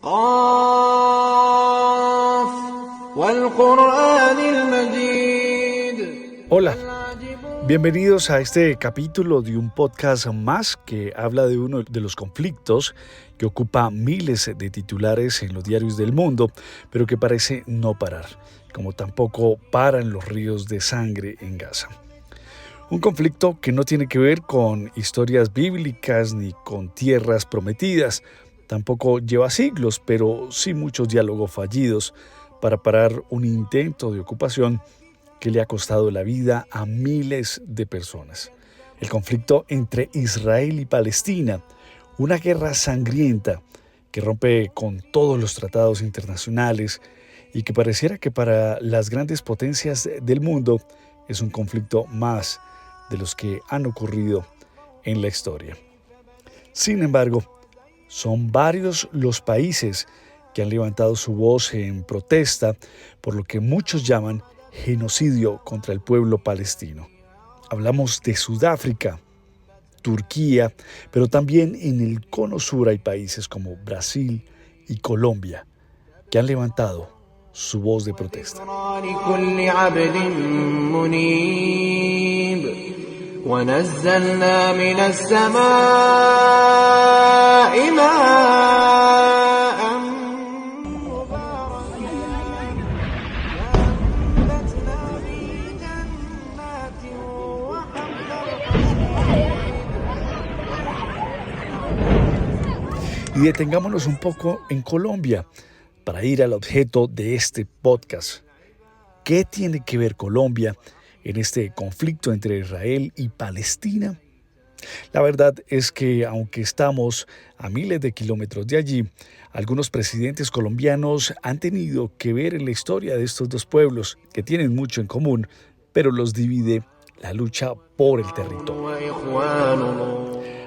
قاف والقرآن المجيد. Hola, bienvenidos a este capítulo de un podcast más que habla de uno de los conflictos que ocupa miles de titulares en los diarios del mundo, pero que parece no parar, como tampoco paran los ríos de sangre en Gaza. Un conflicto que no tiene que ver con historias bíblicas ni con tierras prometidas, tampoco lleva siglos, pero sí muchos diálogos fallidos para parar un intento de ocupación que le ha costado la vida a miles de personas. El conflicto entre Israel y Palestina, una guerra sangrienta que rompe con todos los tratados internacionales y que pareciera que para las grandes potencias del mundo es un conflicto más de los que han ocurrido en la historia. Sin embargo, son varios los países que han levantado su voz en protesta por lo que muchos llaman genocidio contra el pueblo palestino. Hablamos de Sudáfrica, Turquía, pero también en el cono sur hay países como Brasil y Colombia que han levantado su voz de protesta. ونزلنا من السماء ماء مباركا فأنبتنا به جنات وحب Y detengámonos un poco en Colombia para ir al objeto de este podcast. ¿Qué tiene que ver Colombia en este conflicto entre Israel y Palestina? La verdad es que aunque estamos a miles de kilómetros de allí, algunos presidentes colombianos han tenido que ver en la historia de estos dos pueblos que tienen mucho en común, pero los divide la lucha por el territorio.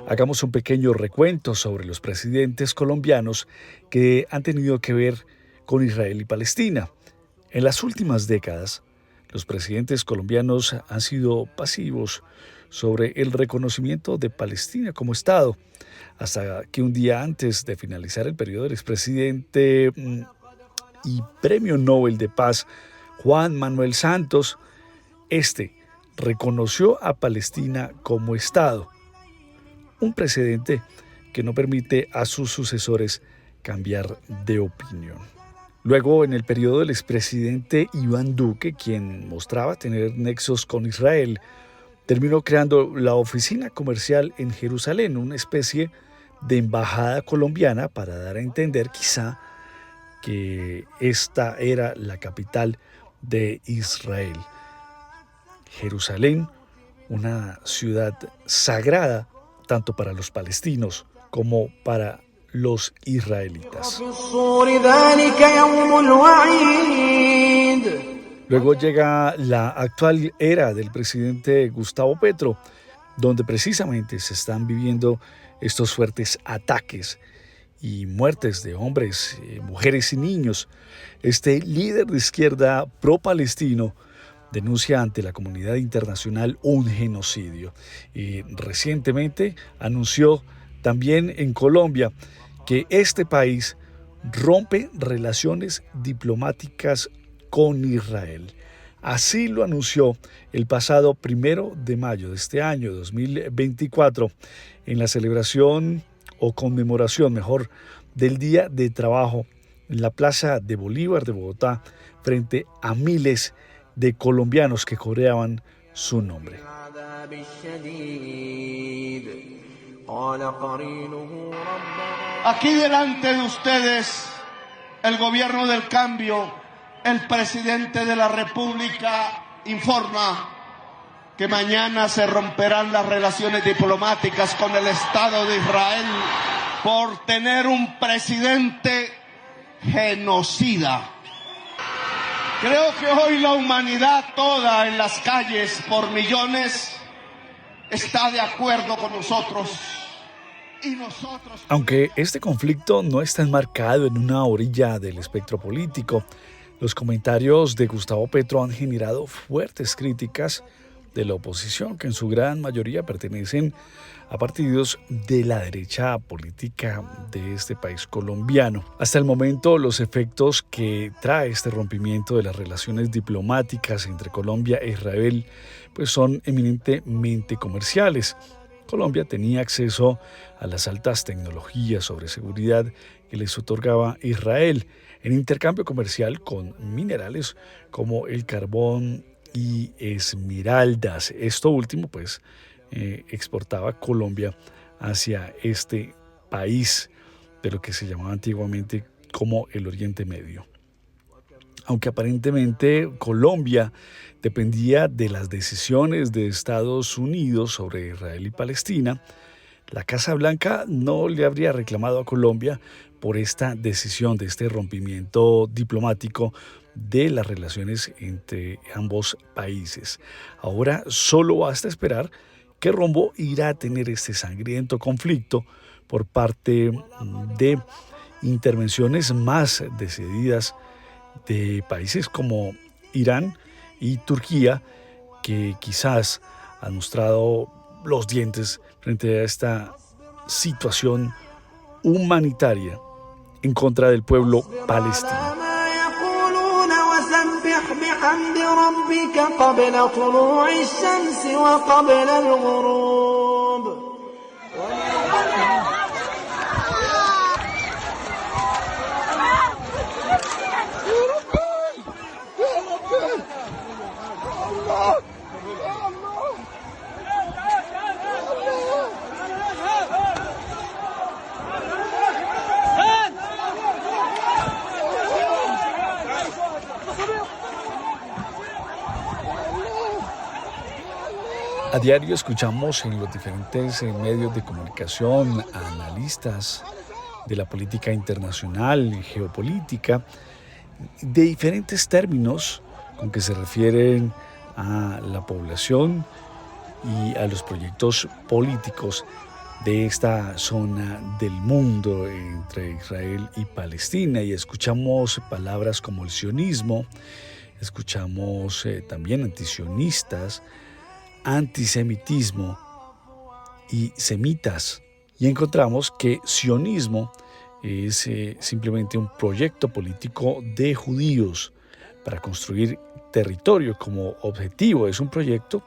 Hagamos un pequeño recuento sobre los presidentes colombianos que han tenido que ver con Israel y Palestina. En las últimas décadas, los presidentes colombianos han sido pasivos sobre el reconocimiento de Palestina como Estado, hasta que un día antes de finalizar el periodo del expresidente y Premio Nobel de Paz, Juan Manuel Santos, reconoció a Palestina como Estado, un precedente que no permite a sus sucesores cambiar de opinión. Luego, en el periodo del expresidente Iván Duque, quien mostraba tener nexos con Israel, terminó creando la oficina comercial en Jerusalén, una especie de embajada colombiana para dar a entender quizá que esta era la capital de Israel. Jerusalén, una ciudad sagrada tanto para los palestinos como para los israelitas. Luego llega la actual era del presidente Gustavo Petro, donde precisamente se están viviendo estos fuertes ataques y muertes de hombres, mujeres y niños. Este líder de izquierda pro-palestino denuncia ante la comunidad internacional un genocidio y recientemente anunció también en Colombia que este país rompe relaciones diplomáticas con Israel. Así lo anunció el pasado 1 de mayo de este año 2024 en la celebración o conmemoración, mejor, del Día de Trabajo en la Plaza de Bolívar de Bogotá frente a miles de colombianos que coreaban su nombre. Aquí delante de ustedes, el gobierno del cambio, el presidente de la República informa que mañana se romperán las relaciones diplomáticas con el Estado de Israel por tener un presidente genocida. Creo que hoy la humanidad toda en las calles por millones está de acuerdo con nosotros. Aunque este conflicto no está enmarcado en una orilla del espectro político, los comentarios de Gustavo Petro han generado fuertes críticas de la oposición, que en su gran mayoría pertenecen a partidos de la derecha política de este país colombiano. Hasta el momento, los efectos que trae este rompimiento de las relaciones diplomáticas entre Colombia e Israel pues son eminentemente comerciales. Colombia tenía acceso a las altas tecnologías sobre seguridad que les otorgaba Israel en intercambio comercial con minerales como el carbón y esmeraldas. Esto último, pues, exportaba Colombia hacia este país de lo que se llamaba antiguamente como el Oriente Medio. Aunque aparentemente Colombia dependía de las decisiones de Estados Unidos sobre Israel y Palestina, la Casa Blanca no le habría reclamado a Colombia por esta decisión de este rompimiento diplomático de las relaciones entre ambos países. Ahora solo basta esperar qué rumbo irá a tener este sangriento conflicto por parte de intervenciones más decididas de países como Irán y Turquía, que quizás han mostrado los dientes frente a esta situación humanitaria en contra del pueblo palestino. A diario escuchamos en los diferentes medios de comunicación a analistas de la política internacional y geopolítica de diferentes términos con que se refieren a la población y a los proyectos políticos de esta zona del mundo entre Israel y Palestina. Y escuchamos palabras como el sionismo, escuchamos también antisionistas, antisemitismo y semitas. Y encontramos que sionismo es simplemente un proyecto político de judíos para construir territorio como objetivo. Es un proyecto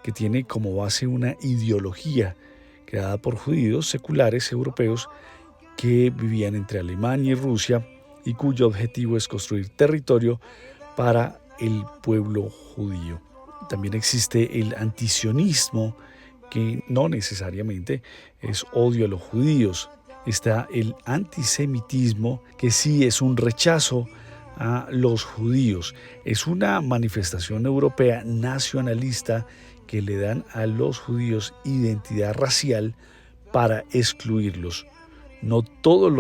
que tiene como base una ideología creada por judíos seculares europeos que vivían entre Alemania y Rusia y cuyo objetivo es construir territorio para el pueblo judío. También existe el antisionismo, que no necesariamente es odio a los judíos. Está el antisemitismo, que sí es un rechazo a los judíos. Es una manifestación europea nacionalista que le dan a los judíos identidad racial para excluirlos. No todos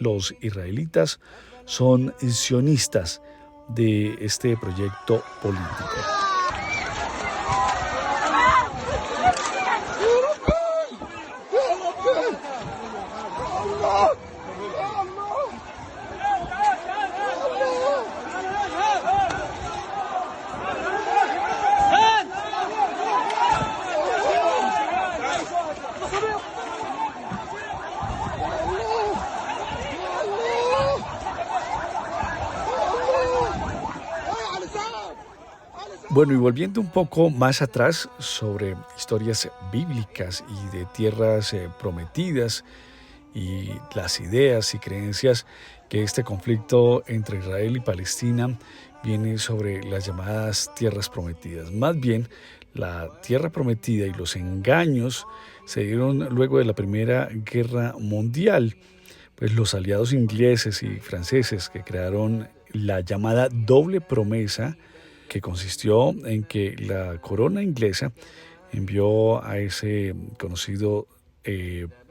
los israelitas son sionistas de este proyecto político. Bueno, y volviendo un poco más atrás sobre historias bíblicas y de tierras prometidas y las ideas y creencias que este conflicto entre Israel y Palestina viene sobre las llamadas tierras prometidas. Más bien, la tierra prometida y los engaños se dieron luego de la Primera Guerra Mundial. Pues los aliados ingleses y franceses que crearon la llamada doble promesa, que consistió en que la corona inglesa envió a ese conocido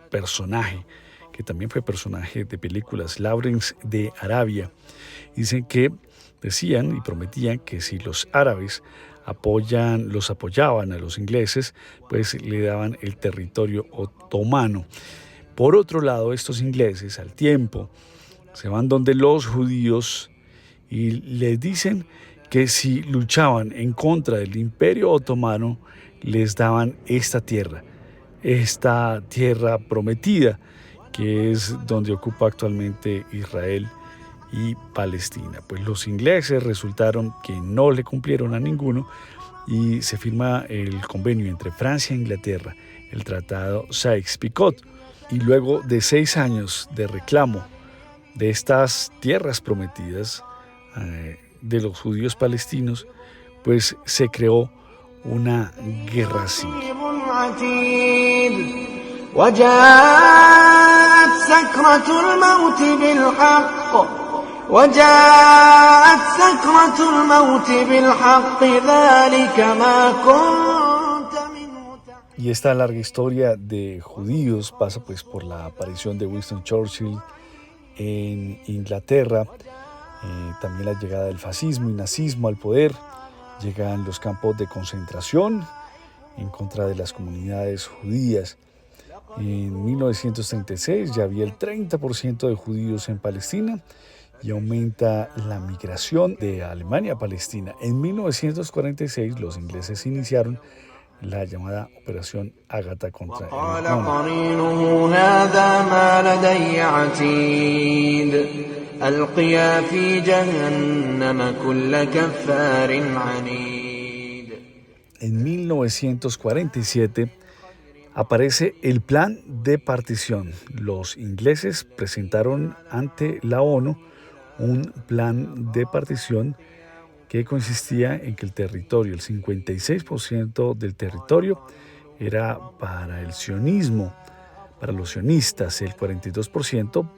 personaje, que también fue personaje de películas, Lawrence de Arabia. Dicen que decían y prometían que si los árabes los apoyaban a los ingleses, pues le daban el territorio otomano. Por otro lado, estos ingleses al tiempo se van donde los judíos y les dicen que si luchaban en contra del Imperio Otomano, les daban esta tierra prometida, que es donde ocupa actualmente Israel y Palestina. Pues los ingleses resultaron que no le cumplieron a ninguno y se firma el convenio entre Francia e Inglaterra, el Tratado Sykes-Picot. Y luego de 6 años de reclamo de estas tierras prometidas de los judíos palestinos, pues se creó una guerra civil. Y esta larga historia de judíos pasa pues por la aparición de Winston Churchill en Inglaterra, también la llegada del fascismo y nazismo al poder, llegan los campos de concentración en contra de las comunidades judías. En 1936 ya había el 30% de judíos en Palestina y aumenta la migración de Alemania a Palestina. En 1946 los ingleses iniciaron la llamada Operación Ágata contra el En 1947 aparece el Plan de Partición. Los ingleses presentaron ante la ONU un plan de partición que consistía en que el territorio, el 56% del territorio era para el sionismo, para los sionistas, el 42%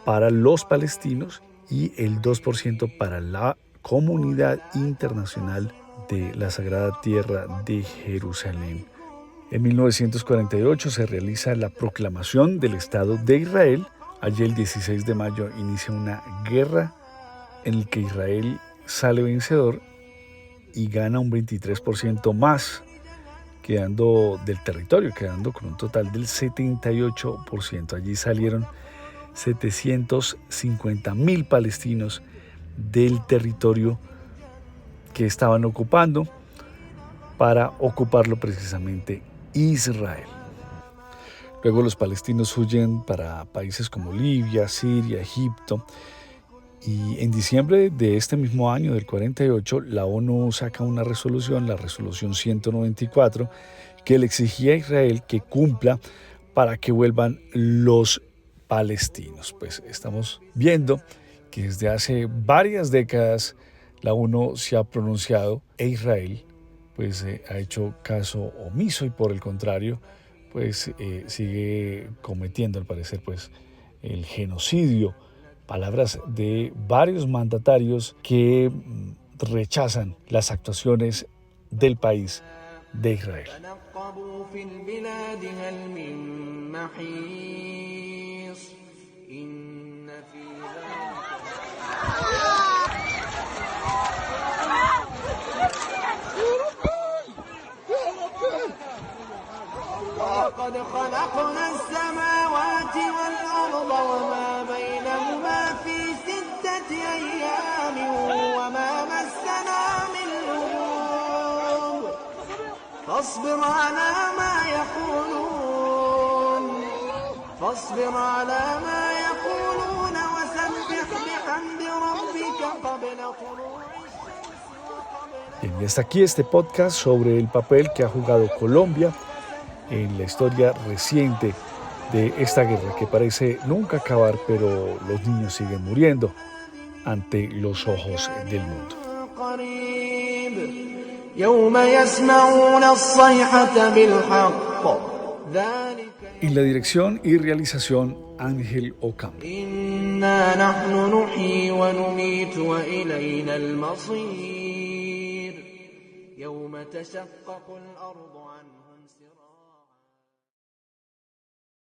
para los palestinos y el 2% para la comunidad internacional de la Sagrada Tierra de Jerusalén. En 1948 se realiza la proclamación del Estado de Israel. Allí el 16 de mayo inicia una guerra en la que Israel sale vencedor y gana un 23% más, quedando del territorio, quedando con un total del 78%. Allí salieron 750.000 palestinos del territorio que estaban ocupando para ocuparlo precisamente Israel. Luego los palestinos huyen para países como Libia, Siria, Egipto. Y en diciembre de este mismo año, del 48, la ONU saca una resolución, la resolución 194, que le exigía a Israel que cumpla para que vuelvan los palestinos. Pues estamos viendo que desde hace varias décadas la ONU se ha pronunciado e Israel pues ha hecho caso omiso y por el contrario pues sigue cometiendo al parecer pues el genocidio. Palabras de varios mandatarios que rechazan las actuaciones del país de Israel. لقد خلقنا السماوات والأرض وما بينهما في 6 أيام وما مسنا من لغوب فاصبر على ما يقولون وسبح بحمد ربك قبل طلوع الشمس. Y hasta aquí este podcast sobre el papel que ha jugado Colombia en la historia reciente de esta guerra que parece nunca acabar, pero los niños siguen muriendo ante los ojos del mundo. En la dirección y realización, Ángel Ocampo. يوم تشقق الأرض عنهم سراجا